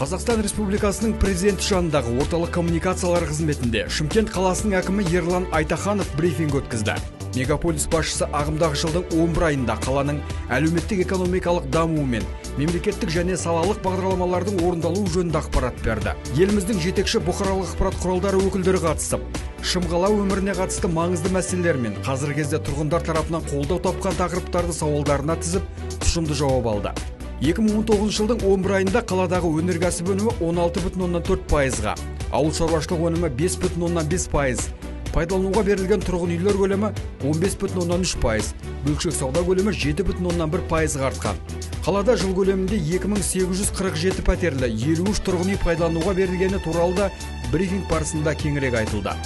Қазақстан Республикасының президенті жанындағы орталық коммуникациялар қызметінде Шымкент қаласының әкімі Ерлан Айтаханов брифинг өткізді. Мегаполис басшысы ағымдағы жылдың 11 айында қаланың әлеуметтік-экономикалық дамуы мен мемлекеттік және салалық бағдарламалардың орындалуы жөнінде ақпарат берді. Еліміздің жетекші бұқаралық ақпарат құралдары өкілдері қатысып, шымқала өміріне қатысты маңызды мәселелер мен қазіргі кезде тұрғындар тарапынан қолдау тапқан тақырыптарды сауалдарына тізіп, тұшымды жауап алды. 2019 жылдың 11 айында қаладағы өнеркәсіп өнімі 16,4%-ға, ауыл шаруашылық өнімі 5,5%, пайдалануға берілген тұрғын үйлер көлемі 15,3%, бөлшек сауда көлемі 7,1%-ға артқан. Қалада жыл көлемінде 2847 пәтерлі 53 тұрғын үй пайдалануға берілгені туралы да брифинг барысында кеңірек айтылды.